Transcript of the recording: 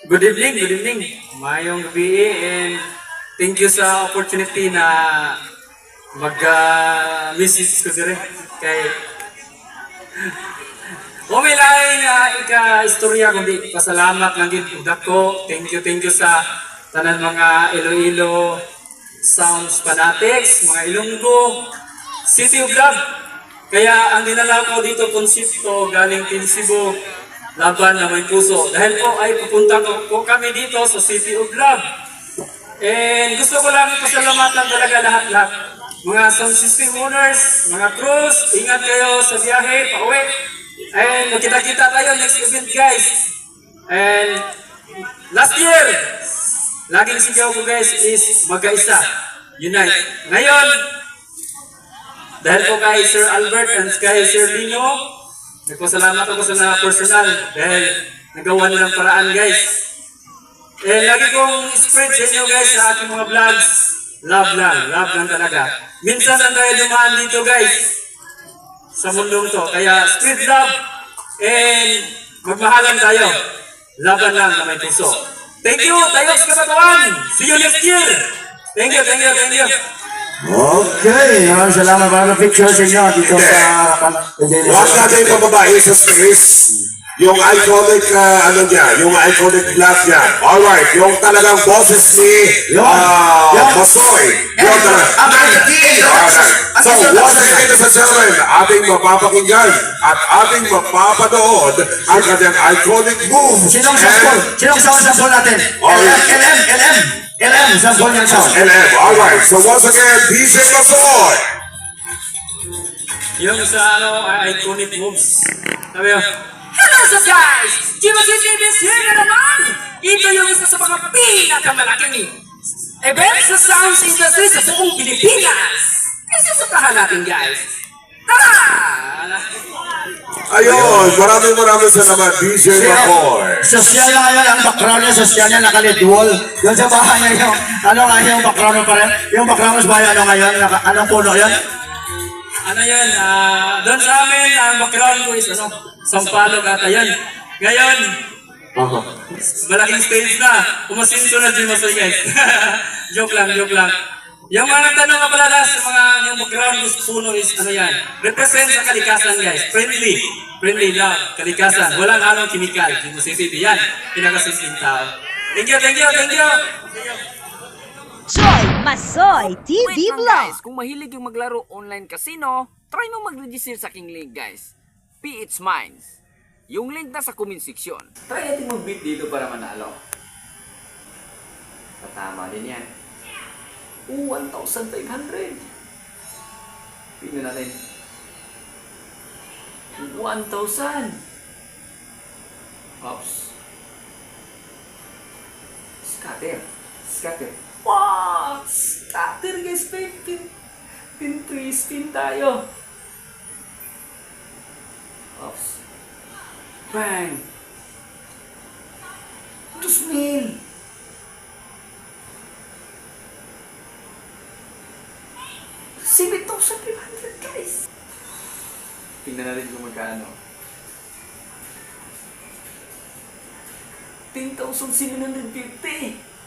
Good evening, good evening. Mayong gabi and thank you sa opportunity na mag-message ko dire kay may lain nga ika-istorya kundi pasalamat lang gid ko. Thank you sa tanan mga Iloilo Sounds Fanatics, mga Ilonggo, City of Love. Kaya ang dinala ko dito konsepto galing Cebu, laban na may puso. Dahil po ay pupunta po kami dito sa City of Love. And gusto ko lang pasalamatan talaga lahat-lahat. Mga sound system owners, mga crews, ingat kayo sa biyahe, pauwi. And magkita-kita tayo next event guys. And last year, laging sigaw ko guys is magkaisa, unite. Ngayon, dahil po kay Sir Albert and kay Sir Lino, nagpasalamat ako sa personal dahil nagawa nilang paraan guys. Eh, lagi kong spread sa inyo guys sa aking mga vlogs. Love lang talaga. Minsan lang tayo dumaan dito guys sa mundong to. Kaya spread love and magmahalan tayo. Laban lang na may puso. Thank you, tayo sa kabatawan. See you next year. Thank you. Okay, salamat para picture sa inyo dito sa Huwag natin pababae sa space. Yung iconic, yung iconic glass niya. Alright, yung talagang boses ni Masoy. Yung talagang. So, once again, ladies and gentlemen, ating mapapakinggan at ating mapapanood ang kanyang iconic move. Sinong sample natin? LM, sample niya sound. LM, alright. So once again, DJ Masoy. Yung sa iconic moves. Sabi yun. Hello sa guys! Jimmy CCTV here na naman! Ito yung isa sa mga pinakamalaking event sa sounds industry sa buong Pilipinas! Isusukahan natin guys! Tara! Ayun, maraming salamat, DJ Masoy. Social na ngayon, ang background niya, social niya nakalid wall. Doon sa bahay niya yung, yung background pa rin? Yung background sa bahay, ngayon? Anong puno yun? Ano yan? Doon sa amin, ang background ko is Sampalok ata yan. Ngayon, malaking stage na. Umasinto na Jim Masoy guys. joke lang. Yung mga tanong nga pala sa mga yung background ko puno is ano yan? Represent sa kalikasan guys. Friendly love, kalikasan. Walang halong chemical. Jim Masoy City yan. Pinakasimpleng tao. Thank you. Joy Masoy TV Wait lang Vlog. guys, kung mahilig yung maglaro online casino, try mo mag-register sa aking link guys. PH Minds. Yung link na sa comment section. Try natin mag-beat dito para manalo. Tatama din yan. 1,500. Pino natin. 1,000. Oops. Scatter. Wow! Scatter guys, spin tayo. Oops. Bang! 2,000. 7,500 guys. Tingnan natin kung magkano. 10,750.